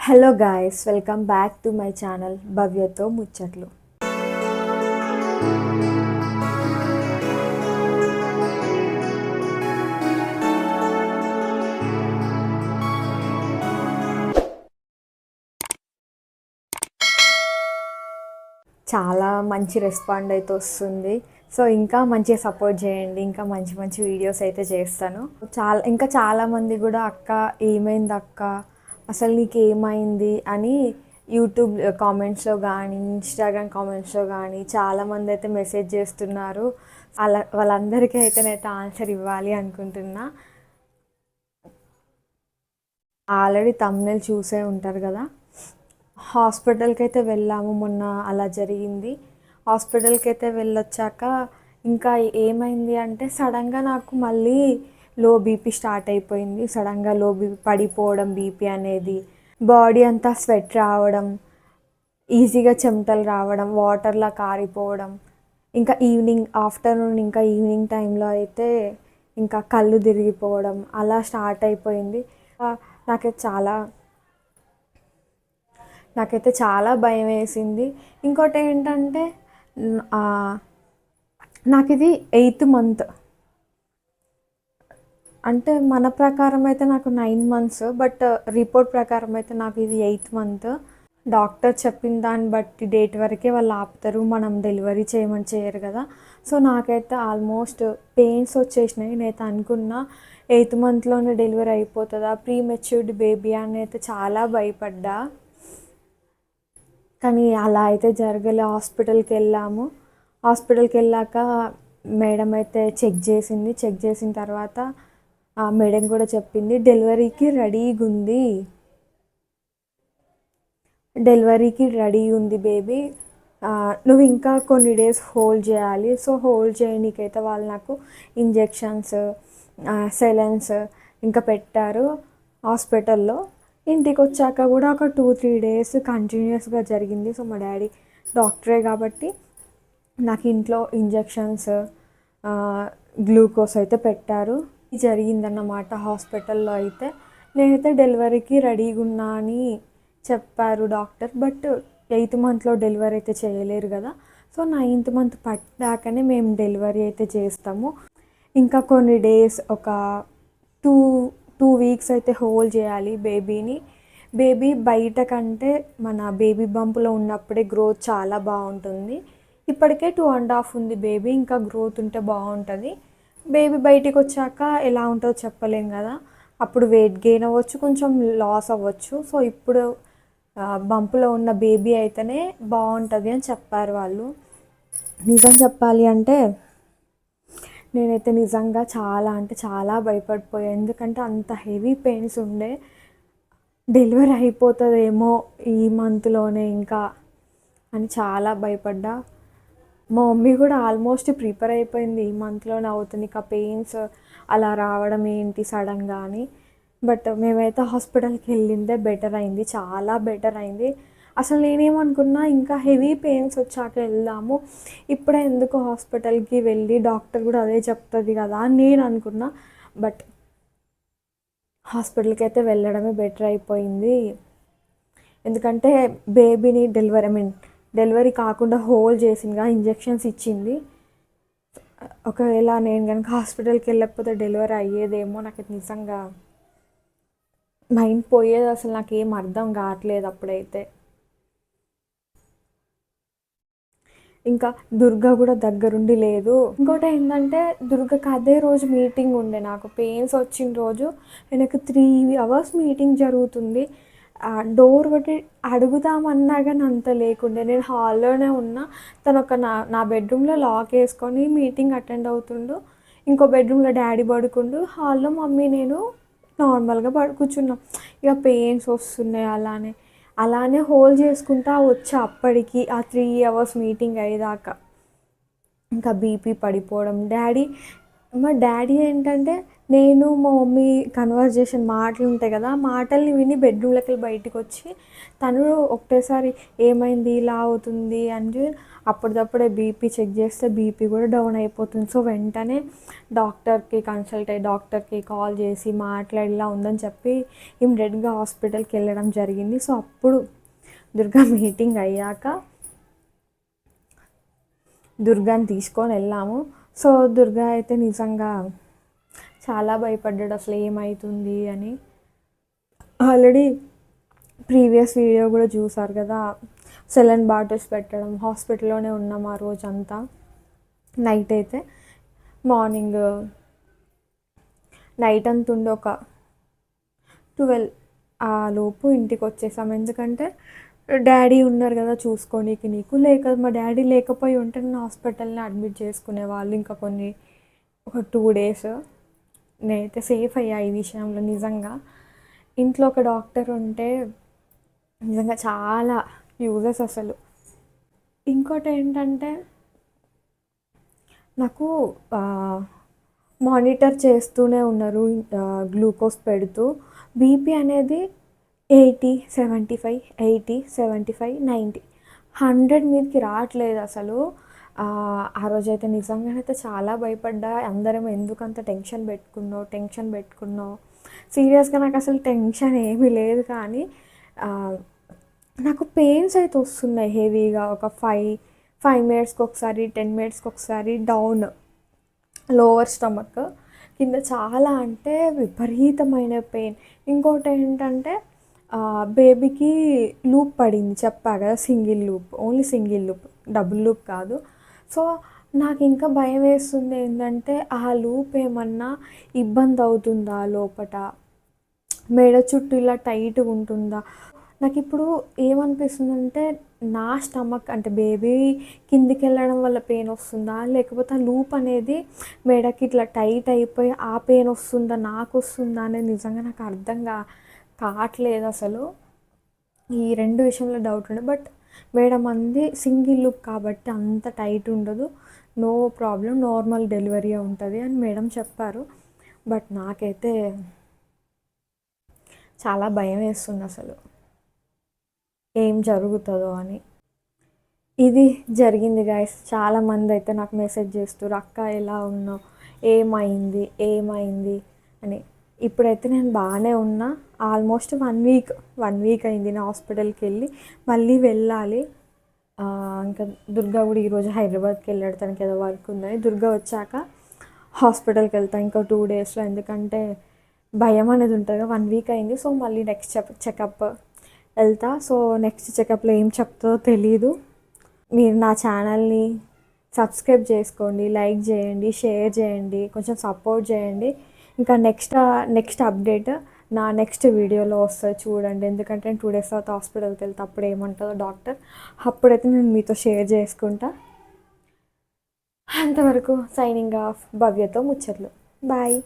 Hello guys, welcome back to my channel భవ్యతో ముచ్చట్లు. చాలా మంచి రెస్పాండ్ అయితే వస్తుంది. సో ఇంకా మంచిగా సపోర్ట్ చేయండి. ఇంకా మంచి మంచి వీడియోస్ అయితే చేస్తాను. ఇంకా చాలామంది కూడా అక్క ఏమైంది అక్క, అసలు నీకు ఏమైంది అని యూట్యూబ్ కామెంట్స్లో కానీ ఇన్స్టాగ్రామ్ కామెంట్స్లో కానీ చాలామంది అయితే మెసేజ్ చేస్తున్నారు. వాళ్ళందరికీ అయితే నేనైతే ఆన్సర్ ఇవ్వాలి అనుకుంటున్నా. ఆల్రెడీ తమ్ముళ్ళు చూసే ఉంటారు కదా. హాస్పిటల్కి అయితే వెళ్ళాము, మొన్న అలా జరిగింది. హాస్పిటల్కి అయితే వెళ్ళొచ్చాక ఇంకా ఏమైంది అంటే సడన్గా నాకు మళ్ళీ లో బీపీ స్టార్ట్ అయిపోయింది. సడన్గా లో బీపీ పడిపోవడం, బీపీ అనేది బాడీ అంతా స్వెట్ రావడం, ఈజీగా చెమటలు రావడం, వాటర్లా కారిపోవడం, ఇంకా ఆఫ్టర్నూన్ ఇంకా ఈవినింగ్ టైంలో అయితే ఇంకా కళ్ళు తిరిగిపోవడం అలా స్టార్ట్ అయిపోయింది. నాకైతే చాలా నాకైతే చాలా భయం వేసింది. ఇంకోటి ఏంటంటే నాకు ఇది 8th మంత్, అంటే మన ప్రకారం అయితే నాకు 9 months, బట్ రిపోర్ట్ ప్రకారం అయితే నాకు ఇది 8th మంత్. డాక్టర్ చెప్పిన దాన్ని బట్టి డేట్ వరకే వాళ్ళు ఆపుతారు, మనం డెలివరీ చేయరు కదా. సో నాకైతే ఆల్మోస్ట్ పెయిన్స్ వచ్చేసినాయి. నేనైతే అనుకున్నా 8th మంత్లోనే డెలివరీ అయిపోతుందా, ప్రీ మెచ్యూర్డ్ బేబీ అని అయితే చాలా భయపడ్డా. కానీ అలా అయితే జరగలే. హాస్పిటల్కి వెళ్ళాక మేడం అయితే చెక్ చేసిన తర్వాత మేడం కూడా చెప్పింది డెలివరీకి రెడీ ఉంది బేబీ, నువ్వు ఇంకా కొన్ని డేస్ హోల్డ్ చేయాలి. సో హోల్డ్ చేయడానికైతే వాళ్ళు నాకు ఇంజెక్షన్స్, సెలైన్స్ ఇంకా పెట్టారు హాస్పిటల్లో. ఇంటికి వచ్చాక కూడా ఒక 2-3 days కంటిన్యూస్గా జరిగింది. సో మా డాడీ డాక్టరే కాబట్టి నాకు ఇంట్లో ఇంజెక్షన్స్, గ్లూకోజ్ అయితే పెట్టారు. జరిగిందన్నమాట హాస్పిటల్లో. అయితే నేనైతే డెలివరీకి రెడీగా ఉన్నా అని చెప్పారు డాక్టర్, బట్ 8th మంత్లో డెలివరీ అయితే చేయలేరు కదా. సో 9th మంత్ పట్టాకనే మేము డెలివరీ అయితే చేస్తాము. ఇంకా కొన్ని డేస్ ఒక టూ వీక్స్ అయితే హోల్డ్ చేయాలి బేబీని. బేబీ బయట కంటే మన బేబీ బంప్లో ఉన్నప్పుడే గ్రోత్ చాలా బాగుంటుంది. ఇప్పటికే 2.5 ఉంది బేబీ, ఇంకా గ్రోత్ ఉంటే బాగుంటుంది. బేబీ బయటికి వచ్చాక ఎలా ఉంటుందో చెప్పలేం కదా. అప్పుడు వెయిట్ గెయిన్ అవ్వచ్చు, కొంచెం లాస్ అవ్వచ్చు. సో ఇప్పుడు బంపులో ఉన్న బేబీ అయితేనే బాగుంటుంది అని చెప్పారు వాళ్ళు. నిజం చెప్పాలి అంటే నేనైతే నిజంగా చాలా అంటే చాలా భయపడిపోయాను. ఎందుకంటే అంత హెవీ పెయిన్స్ ఉండే. డెలివరీ అయిపోతుందేమో ఈ మంత్లోనే ఇంకా అని చాలా భయపడ్డా. మా మమ్మీ కూడా ఆల్మోస్ట్ ప్రిపేర్ అయిపోయింది, ఈ మంత్లోనే అవుతుంది ఇక పెయిన్స్ అలా రావడం ఏంటి సడన్గా అని. బట్ మేమైతే హాస్పిటల్కి వెళ్ళిందే బెటర్ అయింది, చాలా బెటర్ అయింది. అసలు నేనేమనుకున్నా ఇంకా హెవీ పెయిన్స్ వచ్చాక వెళ్దాము, ఇప్పుడే ఎందుకు హాస్పిటల్కి వెళ్ళి, డాక్టర్ కూడా అదే చెప్తుంది కదా అని నేను అనుకున్నా. బట్ హాస్పిటల్కి అయితే వెళ్ళడమే బెటర్ అయిపోయింది. ఎందుకంటే బేబీని డెలివరీ కాకుండా హోల్డ్ చేసిందిగా, ఇంజెక్షన్స్ ఇచ్చింది. ఒకవేళ నేను కనుక హాస్పిటల్కి వెళ్ళకపోతే డెలివరీ అయ్యేదేమో. నాకు నిజంగా మైండ్ పోయేది, అసలు నాకు ఏం అర్థం కావట్లేదు అప్పుడైతే. ఇంకా దుర్గా కూడా దగ్గరుండి లేదు. ఇంకోటి ఏంటంటే దుర్గకి అదే రోజు మీటింగ్ ఉండే. నాకు పెయిన్స్ వచ్చిన రోజు నాకు 3 hours మీటింగ్ జరుగుతుంది. డోర్ బట్టి అడుగుదామన్నా కానీ అంత లేకుండే. నేను హాల్లోనే ఉన్నా, తను నా బెడ్రూమ్లో లాక్ వేసుకొని మీటింగ్ అటెండ్ అవుతుండు. ఇంకో బెడ్రూమ్లో డాడీ పడుకుండు, హాల్లో మమ్మీ నేను నార్మల్గా కూర్చున్నాం. ఇక పెయిన్స్ వస్తున్నాయి, అలానే హోల్డ్ చేసుకుంటా వచ్చా. అప్పటికి ఆ 3 hours మీటింగ్ అయ్యేదాకా ఇంకా బీపీ పడిపోవడం. డాడీ మా డ్యాడీ ఏంటంటే, నేను మా మమ్మీ కన్వర్జేషన్ మాటలు ఉంటాయి కదా! ఆ మాటల్ని విని బెడ్‌రూమ్‌లోకెళ్ళి బయటికొచ్చి, తను ఒకటేసారి ఏమైంది? ఇలా అవుతుంది అంటే, అప్పటిదప్పుడే బీపీ చెక్ చేస్తే బీపీ కూడా డౌన్ అయిపోతుంది. సో, వెంటనే డాక్టర్‌కి కన్సల్ట్ అయ్యి, డాక్టర్‌కి కాల్ చేసి మాట్లాడి ఇలా ఉందని చెప్పి ఇమ్మీడియేట్‌గా హాస్పిటల్‌కెళ్ళడం జరిగింది. సో, అప్పుడు దుర్గా మీటింగ్ అయ్యాక దుర్గాని తీసుకొని వెళ్ళాము. సో, దుర్గా అయితే నిజంగా చాలా భయపడ్డాడు అసలు ఏమైతుంది అని. ఆల్రెడీ ప్రీవియస్ వీడియో కూడా చూసారు కదా! సెలైన్ బాటిల్స్ పెట్టడం, హాస్పిటల్‌లోనే ఉన్నాం ఆ రోజంతా. నైట్ అయితే మార్నింగ్ నైట్ అంతా ఉండి ఒక 12 ఆ లోపు ఇంటికి వచ్చేసాం. ఎందుకంటే డ్యాడీ ఉన్నారు కదా చూసుకోనీకి నీకు. మా డ్యాడీ లేకపోయి ఉంటే నన్ను హాస్పిటల్‌లో అడ్మిట్ చేసుకునేవాళ్ళు ఇంకా ఒక 2 డేస్. నేనైతే సేఫ్ అయ్యా ఈ విషయంలో నిజంగా. ఇంట్లో ఒక డాక్టర్ ఉంటే నిజంగా చాలా యూజెస్ అసలు. ఇంకోటేంటంటే నాకు మానిటర్ చేస్తూనే ఉన్నారు గ్లూకోజ్ పెడుతూ. బీపీ అనేది 80, 75, 80, 75, 90, 100 మీదకి రావట్లేదు అసలు. ఆ రోజైతే నిజంగానైతే చాలా భయపడ్డా. అందరం ఎందుకంత టెన్షన్ పెట్టుకున్నావు. సీరియస్‌గా నాకు అసలు టెన్షన్ ఏమీ లేదు కానీ నాకు పెయిన్స్ అయితే వస్తున్నాయి హెవీగా. ఒక 5 మినిట్స్‌కి ఒకసారి, 10 మినిట్స్‌కి ఒకసారి డౌన్ లోవర్ స్టమక్ కింద చాలా అంటే విపరీతమైన పెయిన్. ఇంకోటి ఏంటంటే బేబీకి లూప్ పడింది చెప్పా కదా! Single loop, only single loop, double loop కాదు. సో, నాకు ఇంకా భయం వేస్తుంది ఏంటంటే ఆ లూప్ ఏమన్నా ఇబ్బంది అవుతుందా లోపట, మెడ చుట్టూ ఇలా టైట్‌గా ఉంటుందా. నాకు ఇప్పుడు ఏమనిపిస్తుందంటే నా స్టమక్ అంటే బేబీ కిందికి వెళ్ళడం వల్ల పెయిన్ వస్తుందా, లేకపోతే ఆ లూప్ అనేది మెడకి ఇట్లా టైట్ అయిపోయి ఆ పెయిన్ వస్తుందా, నాకు వస్తుందా అనేది నిజంగా నాకు అర్థం కావట్లేదు అసలు. ఈ 2 విషయంలో డౌట్ ఉండే. బట్ మేడం అంది సింగిల్ లూప్ కాబట్టి అంత టైట్ ఉండదు, నో ప్రాబ్లం, నార్మల్ డెలివరీయే ఉంటుంది అని మేడం చెప్పారు. బట్ నాకైతే చాలా భయం వేస్తుంది అసలు ఏం జరుగుతుందో అని. ఇది జరిగింది గాయస్. చాలామంది అయితే నాకు మెసేజ్ చేస్తారు, అక్క ఎలా ఉన్నావు, ఏమైంది ఏమైంది అని. ఇప్పుడైతే నేను బాగానే ఉన్నా. ఆల్మోస్ట్ 1 వీక్ అయింది నేను హాస్పిటల్కి వెళ్ళి. మళ్ళీ వెళ్ళాలి. ఇంకా దుర్గా కూడా ఈరోజు హైదరాబాద్కి వెళ్ళాడు, తనకి ఏదో వర్క్ ఉందని. దుర్గా వచ్చాక హాస్పిటల్కి వెళ్తాను ఇంకా 2 డేస్లో. ఎందుకంటే భయం అనేది ఉంటుంది కదా. 1 వీక్ అయింది. సో మళ్ళీ నెక్స్ట్ చెకప్ వెళ్తా. సో నెక్స్ట్ చెకప్లో ఏం చెప్తుందో తెలీదు. మీరు నా ఛానల్ని సబ్స్క్రైబ్ చేసుకోండి, లైక్ చేయండి, షేర్ చేయండి, కొంచెం సపోర్ట్ చేయండి. ఇంకా నెక్స్ట్ అప్డేట్ నా నెక్స్ట్ వీడియోలో వస్తుంది చూడండి. ఎందుకంటే నేను 2 డేస్ తర్వాత హాస్పిటల్కి వెళ్తే అప్పుడు ఏమంటుందో డాక్టర్, అప్పుడైతే నేను మీతో షేర్ చేసుకుంటా. అంతవరకు సైనింగ్ ఆఫ్, భవ్యతో ముచ్చట్లు. బాయ్.